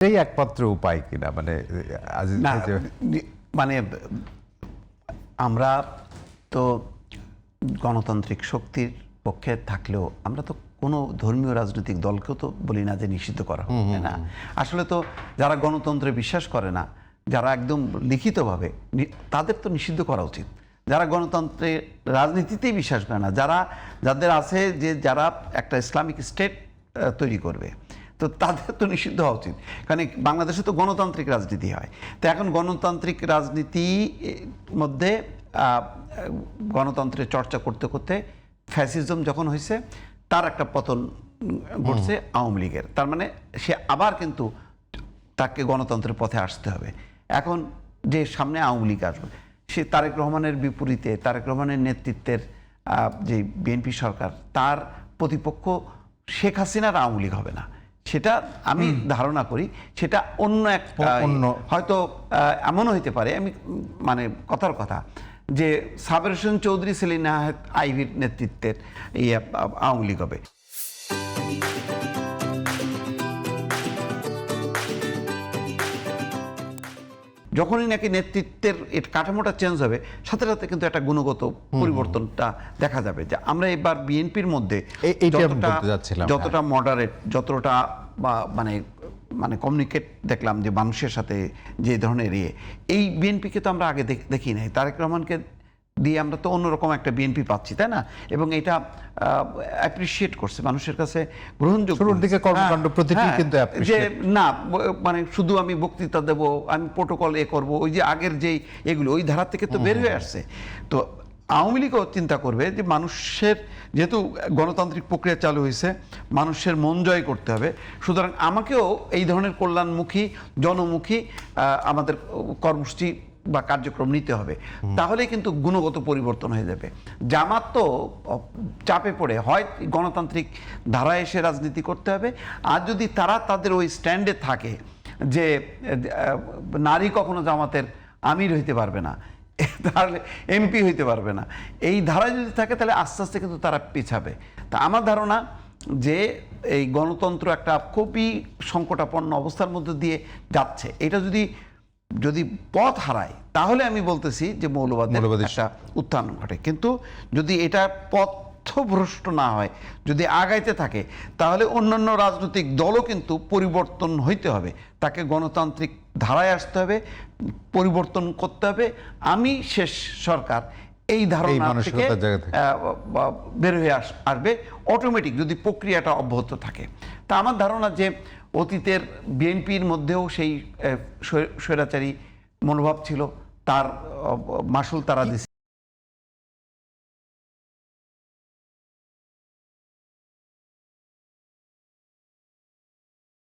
এই একমাত্র উপায় কিনা মানে না মানে আমরা তো গণতান্ত্রিক শক্তির পক্ষে থাকলেও আমরা তো কোনো ধর্মীয় রাজনৈতিক দলকেও তো বলি না যে নিষিদ্ধ করা হোক, তাই না? আসলে তো যারা গণতন্ত্রে বিশ্বাস করে না, যারা একদম লিখিতভাবে, তাদের তো নিষিদ্ধ করা উচিত। যারা গণতন্ত্রের রাজনীতিতেই বিশ্বাস করে না, যাদের আছে যে যারা একটা ইসলামিক স্টেট তৈরি করবে, তো তাদের তো নিষিদ্ধ হওয়া উচিত। কারণ বাংলাদেশে তো গণতান্ত্রিক রাজনীতি হয়। তো এখন গণতান্ত্রিক রাজনীতি মধ্যে গণতন্ত্রের চর্চা করতে করতে ফ্যাসিজম যখন হয়েছে, তার একটা পতন ঘটছে আওয়ামী লীগের। তার মানে সে আবার কিন্তু তাকে গণতন্ত্রের পথে আসতে হবে। এখন যে সামনে আওয়ামী লীগ আসবে, সে তারেক রহমানের বিপরীতে, তারেক রহমানের নেতৃত্বের যে বিএনপি সরকার, তার প্রতিপক্ষ শেখ হাসিনার আওয়ামী লীগ হবে না। সেটা আমি ধারণা করি সেটা অন্য এক হয়তো এমনও হইতে পারে, আমি মানে কথার কথা যে সাবের হোসেন চৌধুরী সেলিম আইভির নেতৃত্বের আওয়ামী লীগ হবে। যখনই নাকি নেতৃত্বের কাঠামোটা চেঞ্জ হবে, সাথে সাথে কিন্তু একটা গুণগত পরিবর্তনটা দেখা যাবে। যে আমরা এবার বিএনপির মধ্যে যতটা মডারেট, যতটা মানে মানে কমিউনিকেট দেখলাম যে মানুষের সাথে যে ধরনের এই বিএনপিকে তো আমরা আগে দেখি নাই। তারেক রহমানকে দিয়ে আমরা তো অন্যরকম একটা বিএনপি পাচ্ছি, তাই না? এবং এটা অ্যাপ্রিসিয়েট করছে মানুষের কাছে, গ্রহণযোগ্য যে না মানে শুধু আমি বক্তৃতা দেব, আমি প্রোটোকল করব, ওই যে আগের যেই এগুলো ওই ধারা থেকে তো বের হয়ে আসছে। তো আওয়ামী লীগও চিন্তা করবে যে মানুষের যেহেতু গণতান্ত্রিক প্রক্রিয়া চালু হয়েছে, মানুষের মন জয় করতে হবে, সুতরাং আমাকেও এই ধরনের কল্যাণমুখী জনমুখী আমাদের কর্মসূচি বা কার্যক্রম নিতে হবে। তাহলে কিন্তু গুণগত পরিবর্তন হয়ে যাবে। জামাত তো চাপে পড়ে হয় গণতান্ত্রিক ধারায় এসে রাজনীতি করতে হবে, আর যদি তারা তাদের ওই স্ট্যান্ডে থাকে যে নারী কখনো জামাতের আমির হইতে পারবে না, তাহলে এমপি হইতে পারবে না, এই ধারায় যদি থাকে, তাহলে আস্তে আস্তে কিন্তু তারা পিছাবে। তা আমার ধারণা যে এই গণতন্ত্র একটা খুবই সংকটাপন্ন অবস্থার মধ্যে দিয়ে যাচ্ছে। এটা যদি পথ হারায়, তাহলে আমি বলতেছি যে মৌলবাদের একটা উত্থান ঘটে। কিন্তু যদি এটা পথভ্রষ্ট না হয়, যদি আগাইতে থাকে, তাহলে অন্যান্য রাজনৈতিক দলও কিন্তু পরিবর্তন হইতে হবে, তাকে গণতান্ত্রিক ধারায় আসতে হবে, পরিবর্তন করতে হবে। আমি শেষ সরকার এই ধারণা থেকে বের হয়ে আসবে অটোমেটিক, যদি প্রক্রিয়াটা অব্যাহত থাকে। তা আমার ধারণা যে অতীতের বিএনপির মধ্যেও সেই স্বৈরাচারী মনোভাব ছিল, তার মাসুল তারা দিচ্ছে।